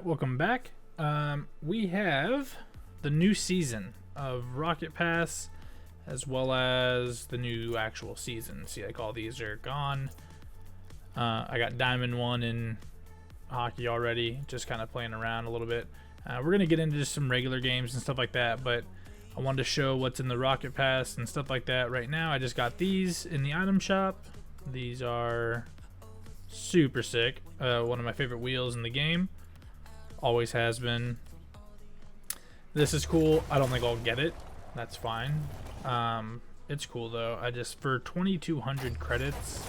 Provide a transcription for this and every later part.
welcome back. We have the new season of Rocket Pass, as well as the new actual season. See, like all these are gone. I got Diamond 1 in hockey already, just kind of playing around a little bit. We're going to get into just some regular games and stuff like that, but I wanted to show what's in the Rocket Pass and stuff like that right now. I just got these in the item shop. These are super sick. One of my favorite wheels in the game. Always has been. This is cool. I don't think I'll get it. That's fine. It's cool though. I just, for 2,200 credits,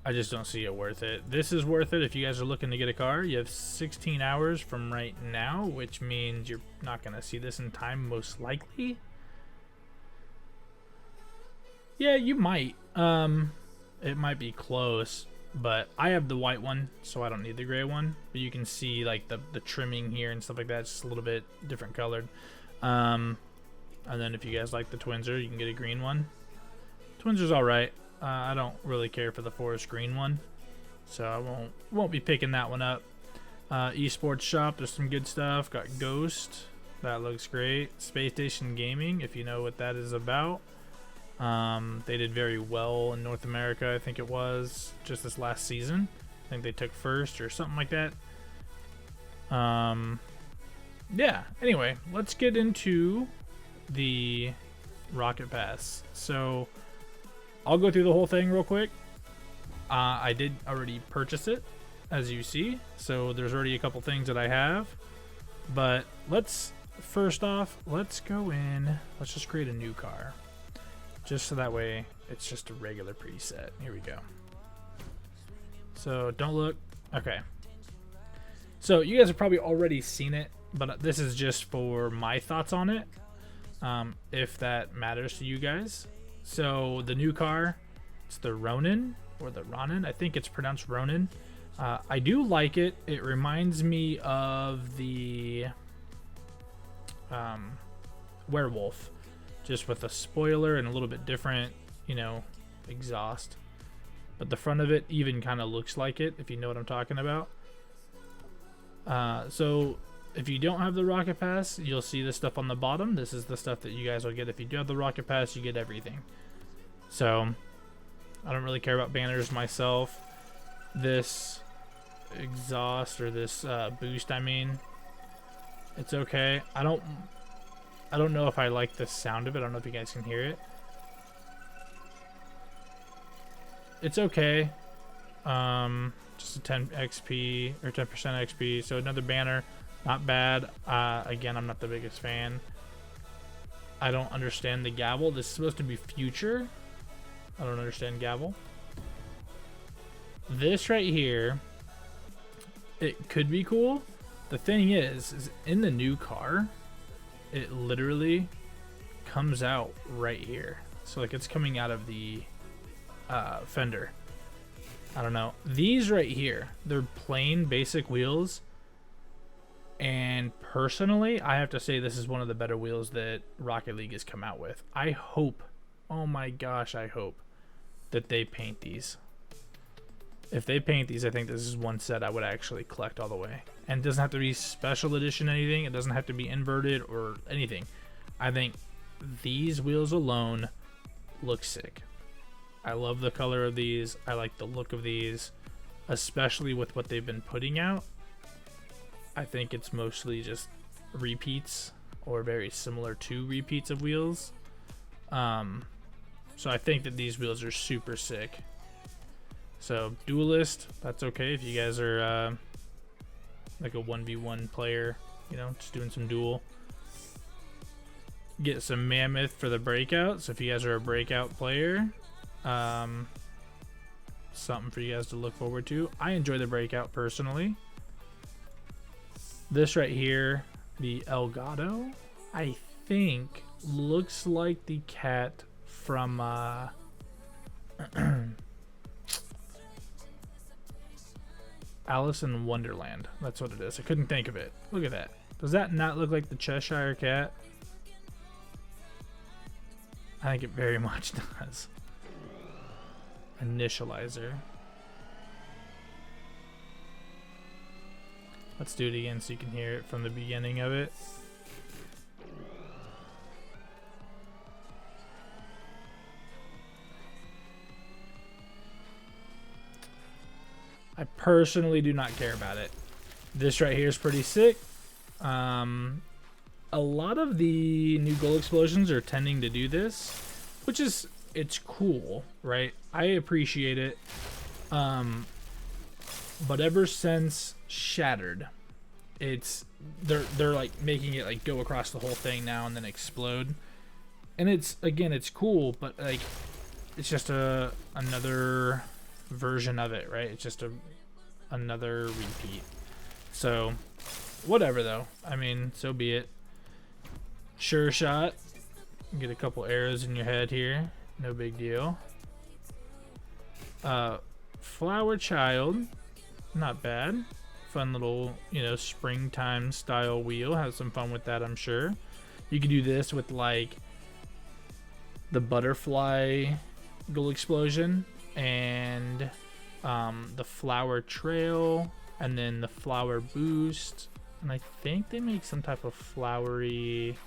I just don't see it worth it. This is worth it if you guys are looking to get a car. You have 16 hours from right now, which means you're not going to see this in time, most likely. Yeah, you might. It might be close, but I have the white one, so I don't need the gray one. But you can see like the trimming here and stuff like that. It's just a little bit different colored. And then if you guys like the Twinser, you can get a green one. Twinser's all right. I don't really care for the forest green one, so I won't be picking that one up. Esports shop, there's some good stuff. Got Ghost, that looks great. Space Station Gaming, if you know what that is about. They did very well in North America, I think it was just this last season. I think they took first or something like that. Yeah, anyway, let's get into the Rocket Pass. So I'll go through the whole thing real quick. I did already purchase it, as you see, so there's already a couple things that I have, but first off, let's go in. Let's just create a new car, just so that way it's just a regular preset. Here we go. So don't look. Okay, so you guys have probably already seen it, but this is just for my thoughts on it, if that matters to you guys. So the new car, it's the Ronin, or the Ronin. I think it's pronounced Ronin. I do like it. It reminds me of the Werewolf, just with a spoiler and a little bit different, exhaust. But the front of it even kind of looks like it, if you know what I'm talking about. So if you don't have the Rocket Pass, you'll see this stuff on the bottom. This is the stuff that you guys will get. If you do have the Rocket Pass, you get everything. So I don't really care about banners myself. This exhaust, or this boost, I mean, it's okay. I don't know if I like the sound of it. I don't know if you guys can hear it. It's okay. Just a 10 XP or 10% XP. So another banner. Not bad. Again, I'm not the biggest fan. I don't understand the gavel. This is supposed to be future. I don't understand gavel. This right here, it could be cool. The thing is in the new car, it literally comes out right here. So like it's coming out of the fender. I don't know. These right here, they're plain basic wheels. And personally, I have to say this is one of the better wheels that Rocket League has come out with. I hope, oh my gosh, I hope that they paint these. If they paint these, I think this is one set I would actually collect all the way. And it doesn't have to be special edition anything. It doesn't have to be inverted or anything. I think these wheels alone look sick. I love the color of these. I like the look of these, especially with what they've been putting out. I think it's mostly just repeats or very similar to repeats of wheels. So I think that these wheels are super sick. So duelist, that's okay if you guys are like a 1v1 player, just doing some duel. Get some mammoth for the breakout. So if you guys are a breakout player, something for you guys to look forward to. I enjoy the breakout personally. This right here, the Elgato, I think looks like the cat from Alice in Wonderland. That's what it is. I couldn't think of it. Look at that. Does that not look like the Cheshire Cat? I think it very much does. Initializer. Let's do it again so you can hear it from the beginning of it. I personally do not care about it. This right here is pretty sick. A lot of the new goal explosions are tending to do this, which is, it's cool, right? I appreciate it. But ever since Shattered, they're like making it like go across the whole thing now and then explode. And it's, again, it's cool, but like it's just another version of it, right? It's just another repeat. So whatever though. I mean, so be it. Sure shot. Get a couple arrows in your head here. No big deal. Flower Child. Not bad. Fun little, you know, springtime style wheel. Have some fun with that, I'm sure. You could do this with like the butterfly goal explosion and the flower trail and then the flower boost. And I think they make some type of flowery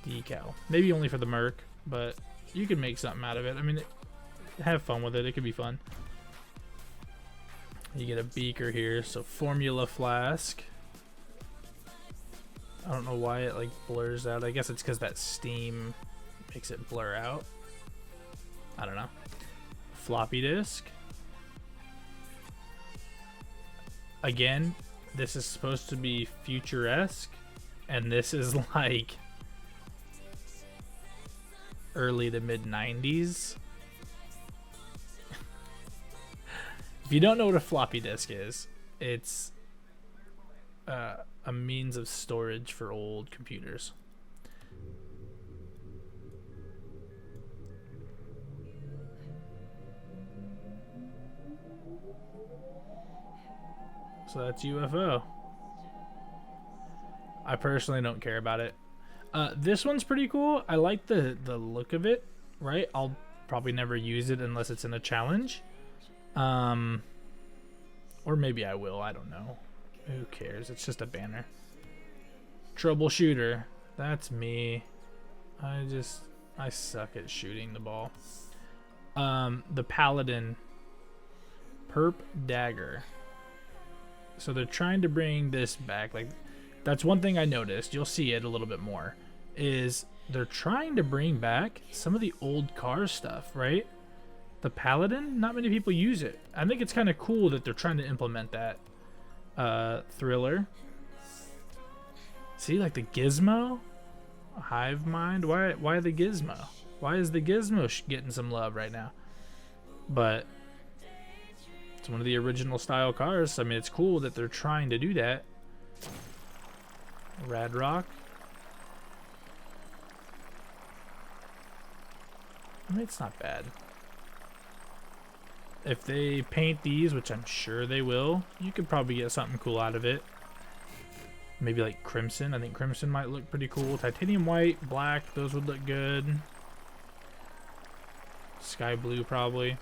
decal. Maybe only for the Merc, but you can make something out of it. I mean, have fun with it. It could be fun. You get a beaker here, so Formula Flask. I don't know why it like blurs out. I guess it's because that steam makes it blur out. I don't know. Floppy disk. Again, this is supposed to be futuresque, and this is like early to mid 90s. If you don't know what a floppy disk is, it's a means of storage for old computers. So that's UFO. I personally don't care about it. This one's pretty cool. I like the look of it, right? I'll probably never use it unless it's in a challenge. Or maybe I will, I don't know. Who cares? It's just a banner. Troubleshooter. That's me. I suck at shooting the ball. The Paladin. Perp Dagger. So they're trying to bring this back. Like, that's one thing I noticed. You'll see it a little bit more. Is they're trying to bring back some of the old car stuff, right? The Paladin, not many people use it. I think it's kind of cool that they're trying to implement that. Thriller. See, like the Gizmo? Hive Mind? Why the Gizmo? Why is the Gizmo getting some love right now? But it's one of the original style cars. I mean, it's cool that they're trying to do that. Rad Rock. I mean, it's not bad. If they paint these, which I'm sure they will, you could probably get something cool out of it. Maybe like crimson. I think crimson might look pretty cool. Titanium white, black, those would look good. Sky blue probably.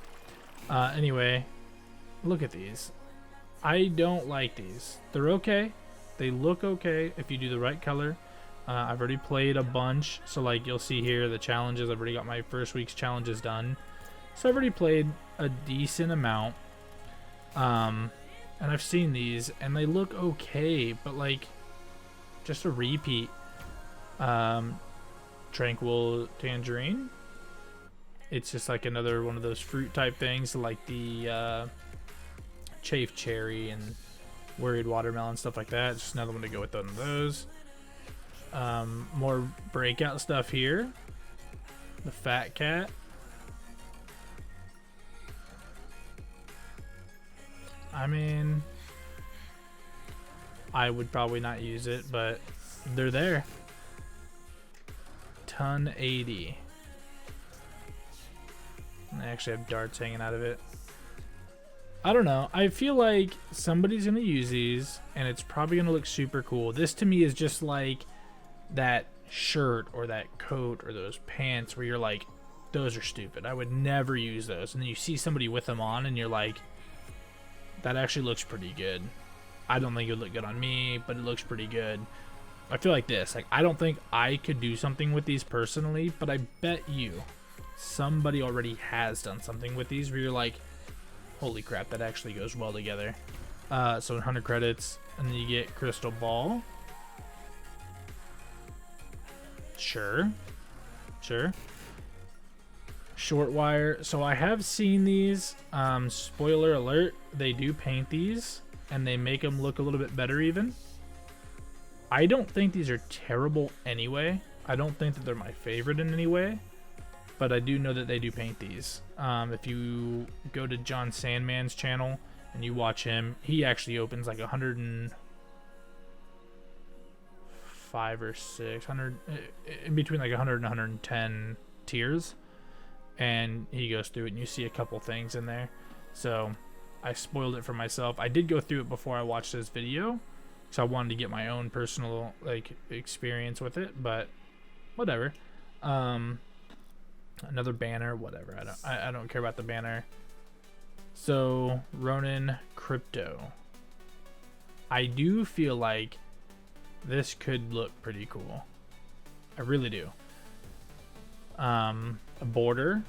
Anyway, look at these. I don't like these. They're okay. They look okay if you do the right color. I've already played a bunch, so like you'll see here the challenges. I've already got my first week's challenges done. So I've already played a decent amount. And I've seen these and they look okay, but like just a repeat. Tranquil Tangerine. It's just like another one of those fruit type things, like the Chafe Cherry and Worried Watermelon, stuff like that. Just another one to go with one of those. More breakout stuff here. The Fat Cat. I mean, I would probably not use it, but they're there. Ton 80. I actually have darts hanging out of it. I don't know. I feel like somebody's going to use these, and it's probably going to look super cool. This to me is just like that shirt or that coat or those pants where you're like, those are stupid. I would never use those. And then you see somebody with them on, and you're like, that actually looks pretty good. I don't think it would look good on me, but it looks pretty good. I feel like this. Like, I don't think I could do something with these personally, but I bet you somebody already has done something with these where you're like, holy crap, that actually goes well together. So 100 credits, and then you get crystal ball. Sure. Short wire. So I have seen these. Spoiler alert, they do paint these, and they make them look a little bit better even. I don't think these are terrible anyway. I don't think that they're my favorite in any way, but I do know that they do paint these. If you go to John Sandman's channel and you watch him, he actually opens like 105 or 600, in between like 100 and 110 tiers, and he goes through it and you see a couple things in there. So I spoiled it for myself. I did go through it before I watched this video, so I wanted to get my own personal like experience with it, but whatever. Another banner, whatever. I don't care about the banner. So Ronin Crypto. I do feel like this could look pretty cool. I really do. A border.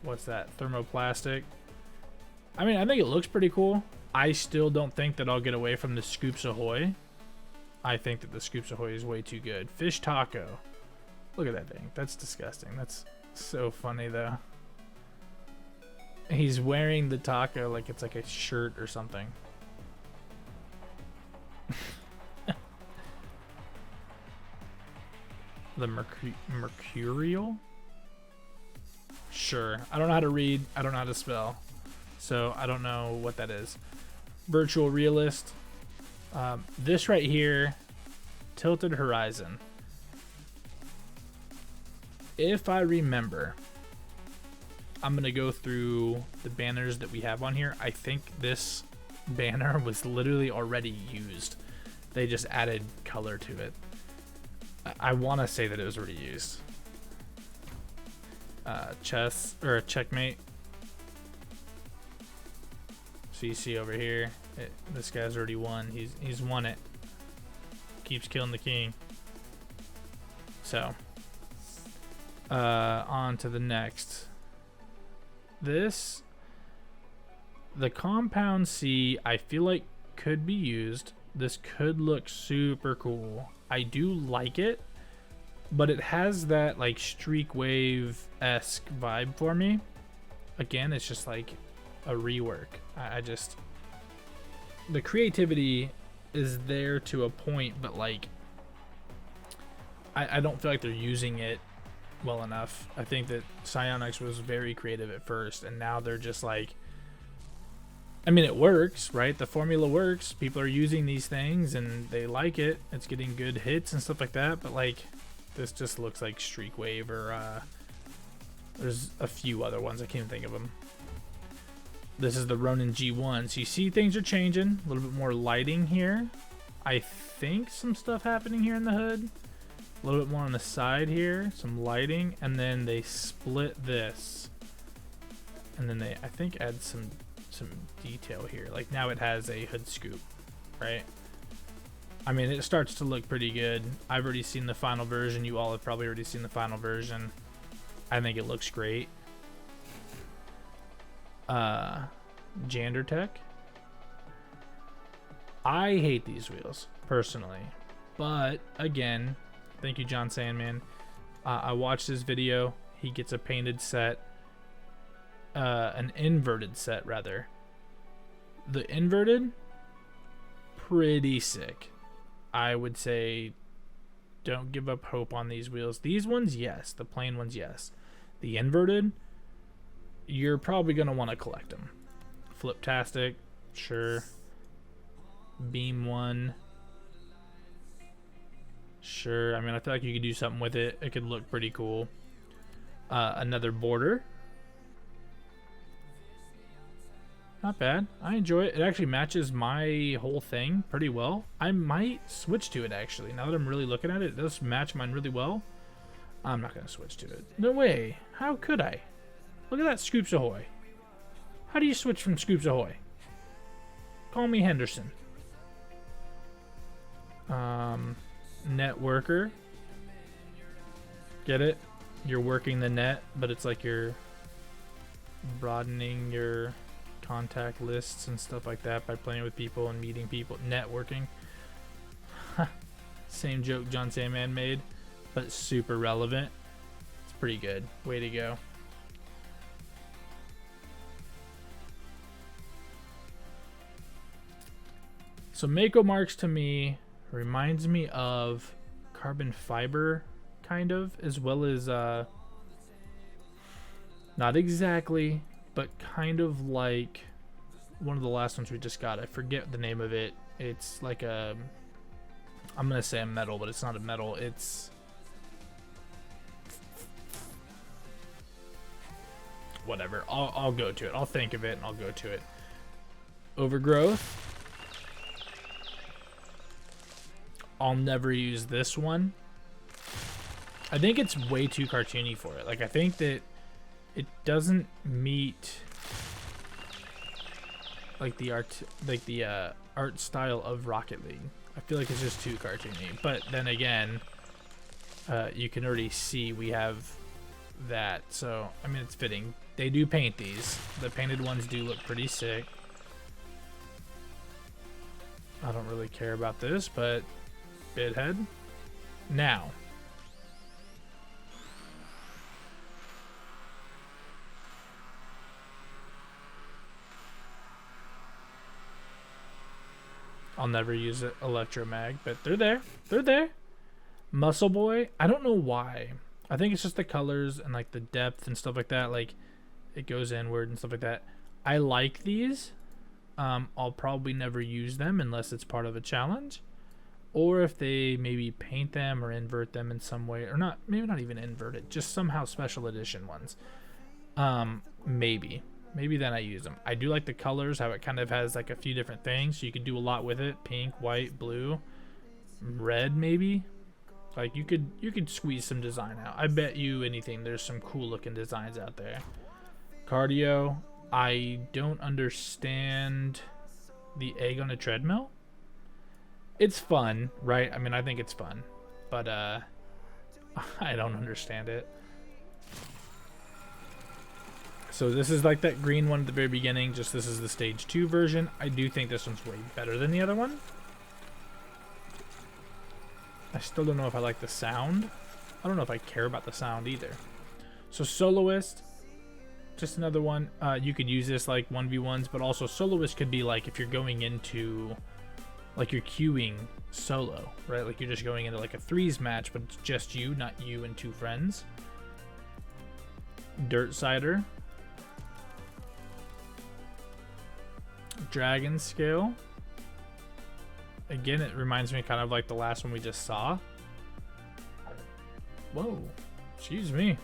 What's that? Thermoplastic. I mean, I think it looks pretty cool. I still don't think that I'll get away from the Scoops Ahoy. I think that the Scoops Ahoy is way too good. Fish taco. Look at that thing. That's disgusting. That's so funny though. He's wearing the taco like it's like a shirt or something. The Mercurial? Sure. I don't know how to read. I don't know how to spell. So I don't know what that is. Virtual Realist. This right here, Tilted Horizon. If I remember, I'm going to go through the banners that we have on here. I think this banner was literally already used. They just added color to it. I want to say that it was already used. Chess, or checkmate. So you see over here, this guy's already won. He's won it. Keeps killing the king. So, on to the next. This, the Compound C, I feel like could be used. This could look super cool. I do like it, but it has that like streak wave-esque vibe for me. Again, it's just like a rework. I just, the creativity is there to a point, but like I don't feel like they're using it well enough. I think that Psyonix was very creative at first, and now they're just like, I mean, it works, right? The formula works. People are using these things and they like it. It's getting good hits and stuff like that, but like this just looks like Streak Wave, or there's a few other ones. I can't even think of them. This is the Ronin G1. So you see things are changing. A little bit more lighting here. I think some stuff happening here in the hood. A little bit more on the side here. Some lighting. And then they split this. And then they, I think, add some detail here. Like now it has a hood scoop, right? I mean, it starts to look pretty good. I've already seen the final version. You all have probably already seen the final version. I think it looks great. Jandertech. I hate these wheels personally, but again, thank you, John Sandman. I watched his video. He gets a painted set, an inverted set rather. The inverted, pretty sick. I would say don't give up hope on these wheels. These ones, yes. The plain ones, yes. The inverted, you're probably going to want to collect them. Fliptastic, sure. Beam one, sure. I mean, I feel like you could do something with it. It could look pretty cool. Another border. Not bad. I enjoy it. It actually matches my whole thing pretty well. I might switch to it actually. Now that I'm really looking at it, it does match mine really well. I'm not going to switch to it. No way. How could I? Look at that Scoops Ahoy. How do you switch from Scoops Ahoy? Call me Henderson. Networker. Get it? You're working the net, but it's like you're broadening your contact lists and stuff like that by playing with people and meeting people. Networking. Same joke John Sandman made, but super relevant. It's pretty good. Way to go. So Mako Marks to me reminds me of carbon fiber, kind of, as well as not exactly, but kind of like one of the last ones we just got. I forget the name of it. It's like a, I'm gonna say a metal, but it's not a metal. It's whatever. I'll go to it. I'll think of it and I'll go to it. Overgrowth. I'll never use this one. I think it's way too cartoony for it. Like, I think that it doesn't meet like the art style of Rocket League. I feel like it's just too cartoony. But then again, you can already see we have that. So, I mean, it's fitting. They do paint these. The painted ones do look pretty sick. I don't really care about this, but Bidhead. Now, I'll never use it, Electromag, but they're there. They're there. Muscle Boy, I don't know why. I think it's just the colors and like the depth and stuff like that. Like, it goes inward and stuff like that. I like these. I'll probably never use them unless it's part of a challenge, or if they maybe paint them or invert them in some way, or not, maybe not even invert it, just somehow special edition ones. Maybe then I use them. I do like the colors, how it kind of has like a few different things, so you could do a lot with it. Pink, white, blue, red, maybe. Like, you could squeeze some design out. I bet you anything there's some cool looking designs out there. Cardio, I don't understand the egg on a treadmill. It's fun, right? I mean, I think it's fun, but I don't understand it. So this is like that green one at the very beginning, just this is the stage 2 version. I do think this one's way better than the other one. I still don't know if I like the sound. I don't know if I care about the sound either. So Soloist, just another one. You could use this like 1v1s, but also Soloist could be like if you're going into, like, you're queuing solo, right? Like, you're just going into like a threes match, but it's just you, not you and two friends. Dirt Cider. Dragon Scale. Again, it reminds me kind of like the last one we just saw. Whoa, excuse me.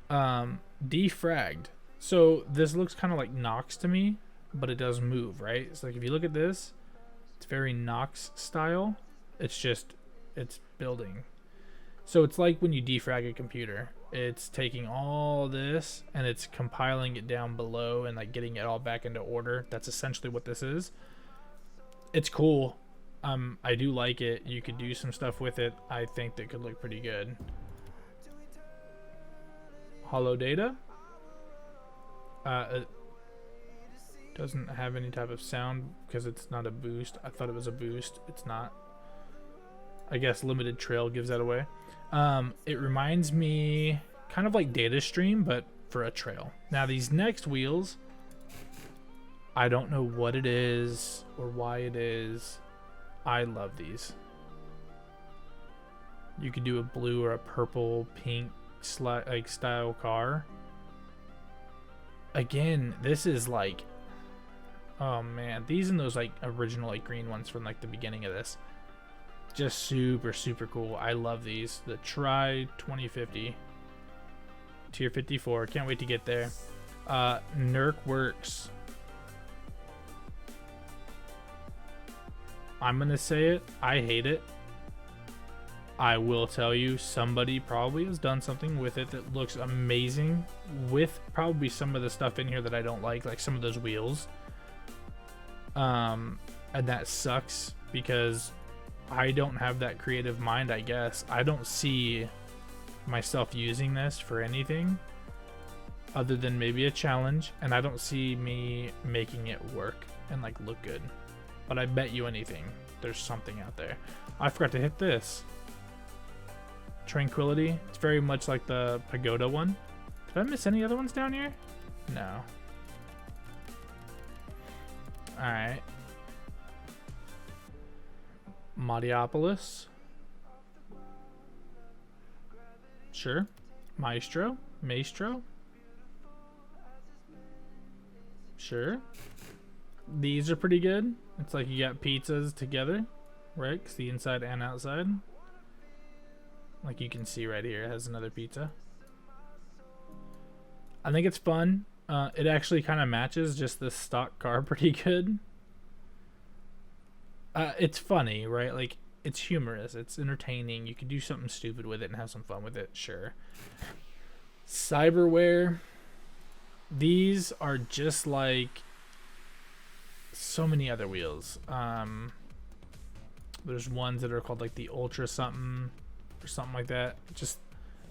Defragged. So this looks kind of like Nox to me, but it does move, right? So like if you look at this, it's very Nox style. It's just, it's building. So it's like when you defrag a computer, it's taking all this and it's compiling it down below and like getting it all back into order. That's essentially what this is. It's cool. I do like it. You could do some stuff with it. I think that could look pretty good. Hollow Data. It doesn't have any type of sound because it's not a boost. I thought it was a boost. It's not. I guess Limited Trail gives that away. It reminds me kind of like Data Stream, but for a trail. Now these next wheels, I don't know what it is or why it is. I love these. You could do a blue or a purple, pink like style car. Again, this is like, oh man, these and those like original like green ones from like the beginning of this. Just super, super cool. I love these. The Tri 2050. Tier 54. Can't wait to get there. Nerk Works. I'm going to say it. I hate it. I will tell you, somebody probably has done something with it that looks amazing, with probably some of the stuff in here that I don't like some of those wheels. And that sucks because I don't have that creative mind, I guess. I don't see myself using this for anything other than maybe a challenge, and I don't see me making it work and like look good. But I bet you anything there's something out there. I forgot to hit this. Tranquility. It's very much like the pagoda one. Did I miss any other ones down here? No. Alright. Madiopolis. Sure. Maestro. Sure. These are pretty good. It's like you got pizzas together, right? Because the inside and outside. Like you can see right here, it has another pizza. I think it's fun. It actually kind of matches just the stock car pretty good. It's funny, right? Like, it's humorous. It's entertaining. You can do something stupid with it and have some fun with it, sure. Cyberware. These are just like so many other wheels. There's ones that are called like the Ultra something or something like that. Just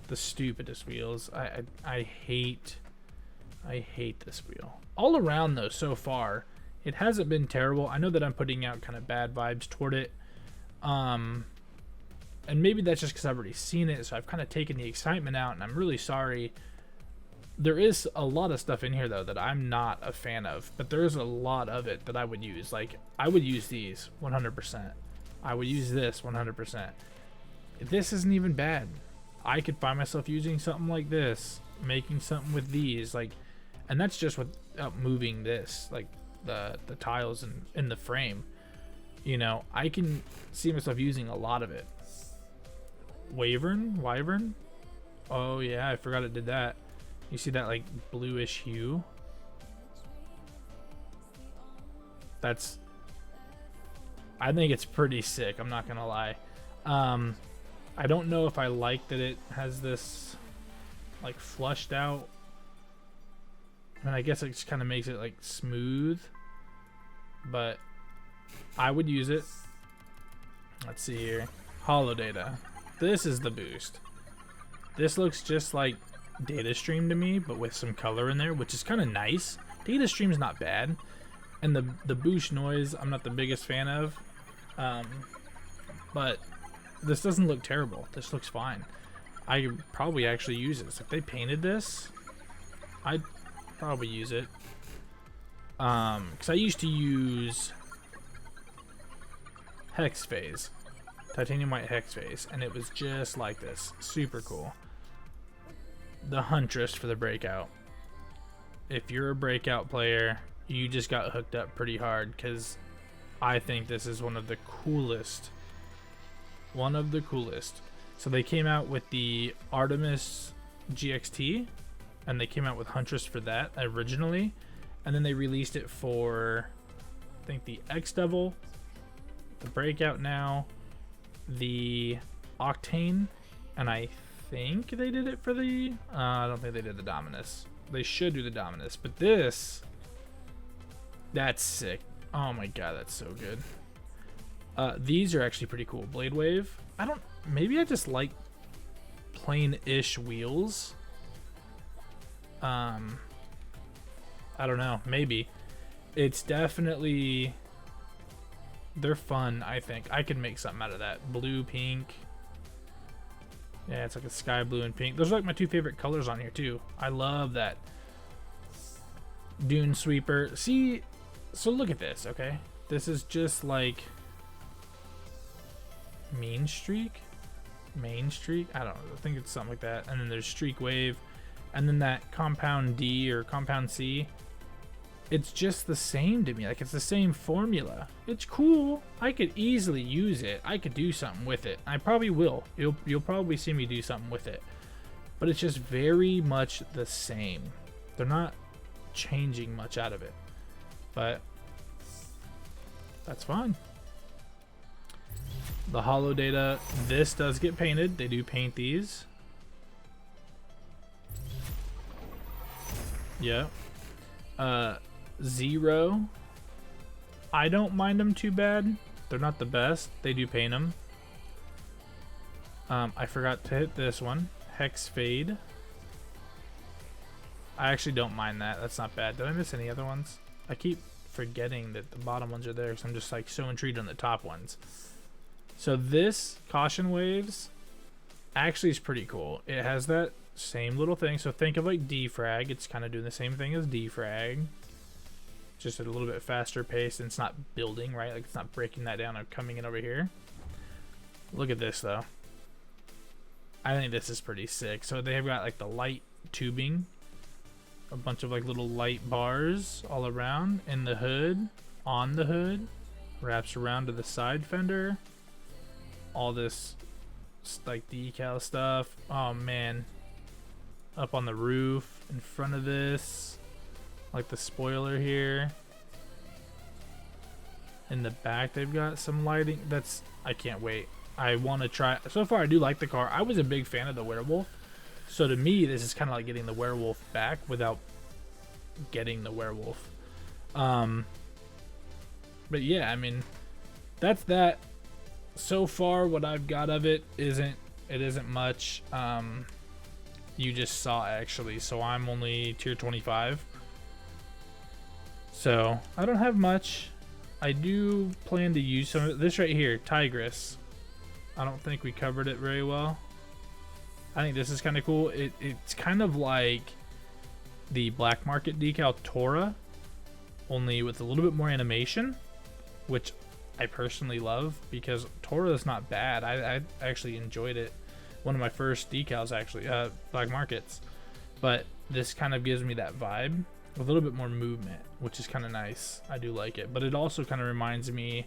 the stupidest wheels. I hate this wheel. All around though, so far, it hasn't been terrible. I know that I'm putting out kind of bad vibes toward it. And maybe that's just because I've already seen it, so I've kind of taken the excitement out, and I'm really sorry. There is a lot of stuff in here though that I'm not a fan of, but there is a lot of it that I would use. Like, I would use these 100%. I would use this 100%. This isn't even bad. I could find myself using something like this, making something with these, like, and that's just without moving this, like the tiles in the frame. You know, I can see myself using a lot of it. Wyvern. Oh yeah, I forgot it did that. You see that like bluish hue? That's, I think it's pretty sick, I'm not gonna lie. I don't know if I like that it has this like flushed out. I mean, I guess it just kind of makes it like smooth, but I would use it. Let's see here. Holo data. This is the boost. This looks just like data stream to me, but with some color in there, which is kind of nice. Data stream's not bad, and the boost noise I'm not the biggest fan of, but this doesn't look terrible. This looks fine. I could probably actually use this if they painted this. I'd probably use it, because I used to use hex phase, titanium white hex phase, and it was just like this. Super cool. The Huntress for the breakout. If you're a breakout player, you just got hooked up pretty hard, because I think this is one of the coolest. So they came out with the Artemis GXT, and they came out with Huntress for that originally, and then they released it for, I think, the X Devil, the Breakout now, the Octane, and I think they did it for the, I don't think they did the Dominus. They should do the Dominus, but this, that's sick. Oh my god, that's so good. These are actually pretty cool. Blade Wave. Maybe I just like plain-ish wheels. I don't know, maybe. It's definitely, they're fun, I think. I could make something out of that. Blue, pink. Yeah, it's like a sky blue and pink. Those are like my two favorite colors on here too. I love that. Dune Sweeper. See, so look at this, okay? This is just like Main Streak? I don't know. I think it's something like that. And then there's Streak Wave. And then that Compound D or Compound C. It's just the same to me. Like, it's the same formula. It's cool. I could easily use it. I could do something with it. I probably will. You'll probably see me do something with it. But it's just very much the same. They're not changing much out of it. But that's fine. The holo data, this does get painted. They do paint these. Yeah. Zero. I don't mind them too bad. They're not the best. They do paint them. I forgot to hit this one. Hex Fade. I actually don't mind that. That's not bad. Did I miss any other ones? I keep forgetting that the bottom ones are there because I'm just like so intrigued on the top ones. So this Caution Waves actually is pretty cool. It has that same little thing. So think of like Defrag. It's kind of doing the same thing as Defrag. Just at a little bit faster pace, and it's not building, right? Like it's not breaking that down or coming in over here. Look at this though. I think this is pretty sick. So they have got like the light tubing, a bunch of like little light bars all around in the hood, on the hood, wraps around to the side fender. All this like decal stuff. Oh man. Up on the roof in front of this. Like the spoiler here. In the back they've got some lighting. That's, I can't wait. I want to try. So far I do like the car. I was a big fan of the werewolf. So to me this is kind of like getting the werewolf back without getting the werewolf. But yeah, I mean, that's that. So far what I've got of it isn't much. You just saw actually, so I'm only tier 25. So I don't have much. I do plan to use some of this right here, Tigress. I don't think we covered it very well. I think this is kind of cool. It's kind of like the black market decal Tora, only with a little bit more animation, which I personally love because Tora is not bad. I actually enjoyed it. One of my first decals actually, black markets. But this kind of gives me that vibe with a little bit more movement, which is kind of nice. I do like it. But it also kind of reminds me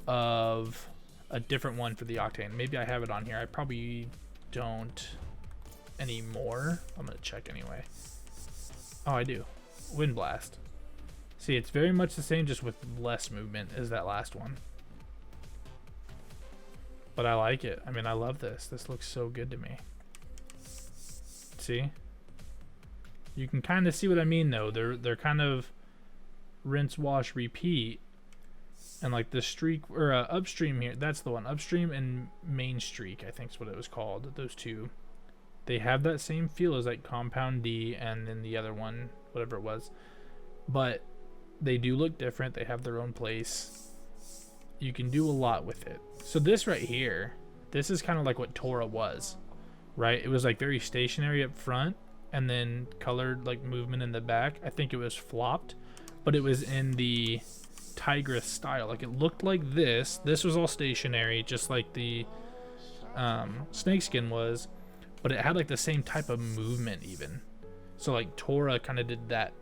of a different one for the Octane. Maybe I have it on here. I probably don't anymore. I'm gonna check anyway. Oh, I do. Wind Blast. See, it's very much the same, just with less movement as that last one. But I like it. I mean, I love this. This looks so good to me. See? You can kind of see what I mean, though. They're kind of rinse, wash, repeat. And like the streak, or upstream here, that's the one. Upstream and main streak, I think is what it was called. Those two. They have that same feel as like Compound D and then the other one, whatever it was. But they do look different. They have their own place. You can do a lot with it. So this right here, this is kind of like what Tora was, right? It was like very stationary up front and then colored like movement in the back. I think it was flopped, but it was in the Tigress style. Like it looked like this. This was all stationary, just like the snakeskin was, but it had like the same type of movement even. So like Tora kind of did that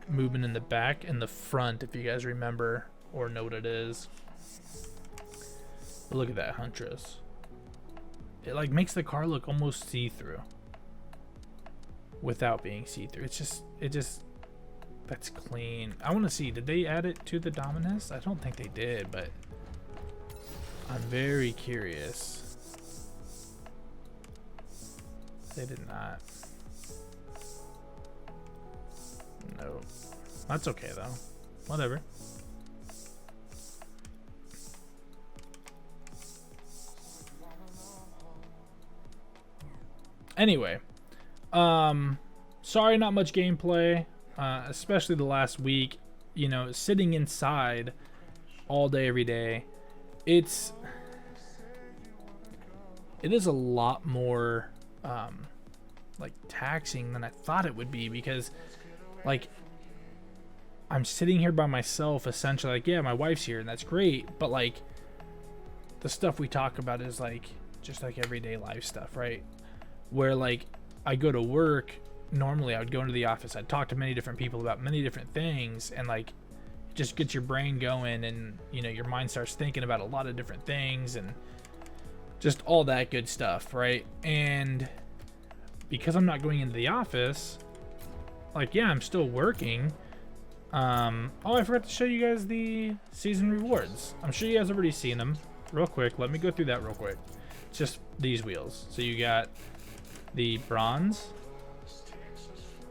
movement in the back and the front, if you guys remember or know what it is. But look at that Huntress. It like makes the car look almost see-through without being see-through. It just that's clean. I want to see, did they add it to the Dominus? I don't think they did, but I'm very curious. They did not. No. That's okay though. Whatever. Anyway, sorry, not much gameplay, especially the last week. You know, sitting inside all day, every day, it is a lot more like taxing than I thought it would be, because like I'm sitting here by myself essentially. Like, yeah, my wife's here and that's great, but like the stuff we talk about is like just like everyday life stuff, right? Where like I go to work, normally I would go into the office, I'd talk to many different people about many different things, and like it just gets your brain going, and you know, your mind starts thinking about a lot of different things and just all that good stuff, right? And because I'm not going into the office, like, yeah, I'm still working. Oh, I forgot to show you guys the season rewards. I'm sure you guys have already seen them. Real quick, let me go through that real quick. It's just these wheels. So you got the bronze,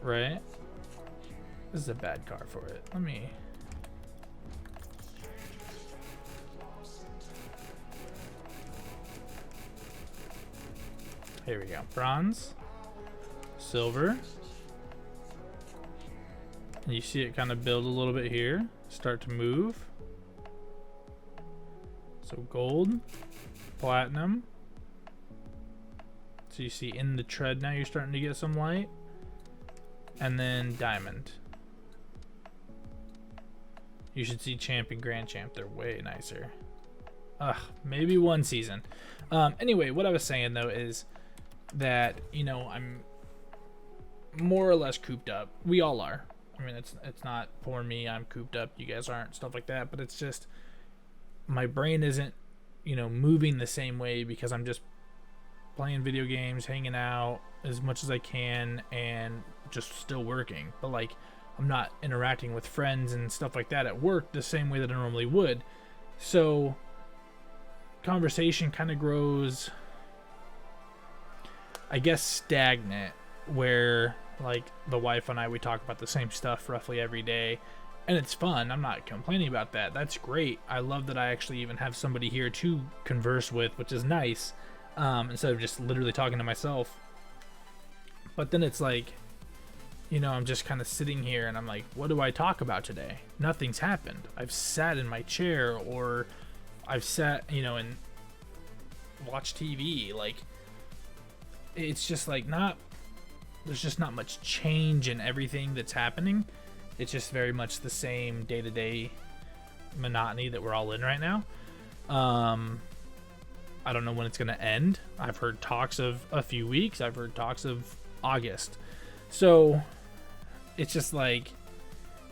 right? This is a bad car for it. Let me Here we go. Bronze, silver. And you see it kind of build a little bit here, start to move. So gold, platinum. So you see in the tread now you're starting to get some light. And then diamond. You should see champ and grand champ. They're way nicer. Maybe one season. Anyway, what I was saying though is that, you know, I'm more or less cooped up. We all are. I mean, it's not poor me, I'm cooped up, you guys aren't, stuff like that. But it's just my brain isn't, you know, moving the same way because I'm just playing video games, hanging out as much as I can, and just still working. But like, I'm not interacting with friends and stuff like that at work the same way that I normally would. So conversation kind of grows, I guess, stagnant, where like the wife and I, we talk about the same stuff roughly every day, and it's fun. I'm not complaining about that. That's great. I love that I actually even have somebody here to converse with, which is nice, instead of just literally talking to myself. But then it's like, you know, I'm just kind of sitting here and I'm like, what do I talk about today? Nothing's happened. I've sat in my chair, or I've sat, you know, and watched TV. Like, it's just like there's just not much change in everything that's happening. It's just very much the same day-to-day monotony that we're all in right now. I don't know when it's going to end. I've heard talks of a few weeks. I've heard talks of August. So it's just like,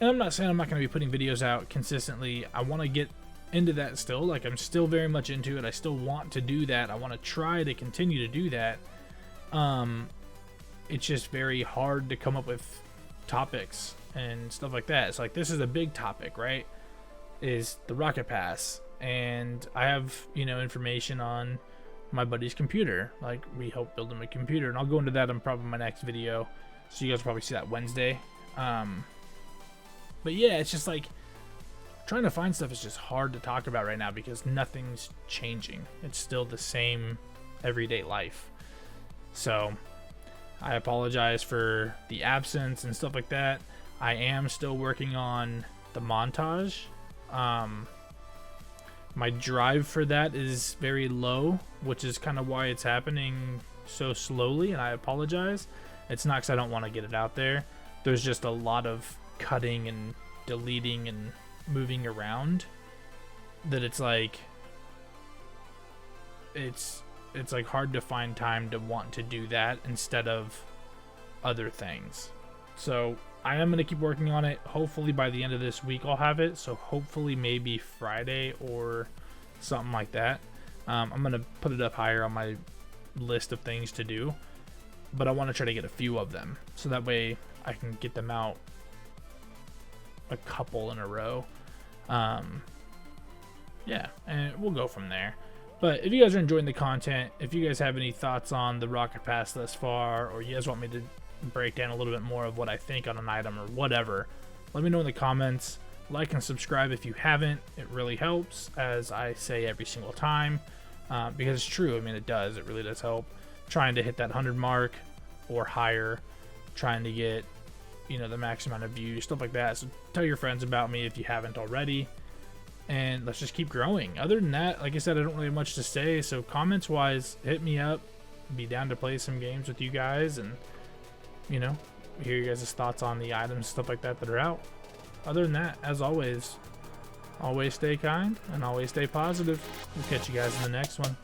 and I'm not saying I'm not going to be putting videos out consistently. I want to get into that still. Like, I'm still very much into it. I still want to do that. I want to try to continue to do that. It's just very hard to come up with topics and stuff like that. It's like, this is a big topic, right? Is the Rocket Pass. And I have, you know, information on my buddy's computer. Like, we helped build him a computer, and I'll go into that in probably my next video. So you guys will probably see that Wednesday. But yeah, it's just like, trying to find stuff is just hard to talk about right now because nothing's changing. It's still the same everyday life. So I apologize for the absence and stuff like that. I am still working on the montage. My drive for that is very low, which is kind of why it's happening so slowly, and I apologize. It's not because I don't want to get it out there. There's just a lot of cutting and deleting and moving around that it's like like hard to find time to want to do that instead of other things. So I am going to keep working on it. Hopefully by the end of this week I'll have it. So hopefully maybe Friday or something like that. I'm going to put it up higher on my list of things to do. But I want to try to get a few of them. So that way I can get them out a couple in a row. Yeah, and we'll go from there. But if you guys are enjoying the content, if you guys have any thoughts on the Rocket Pass thus far, or you guys want me to break down a little bit more of what I think on an item or whatever, let me know in the comments. Like and subscribe if you haven't. It really helps, as I say every single time, because it's true. I mean, it does. It really does help. Trying to hit that 100 mark or higher, trying to get, you know, the max amount of views, stuff like that. So tell your friends about me if you haven't already, and let's just keep growing. Other than that, like I said, I don't really have much to say. So comments wise, hit me up. Be down to play some games with you guys, and, you know, hear you guys' thoughts on the items, stuff like that are out. Other than that, as always stay kind and always stay positive. We'll catch you guys in the next one.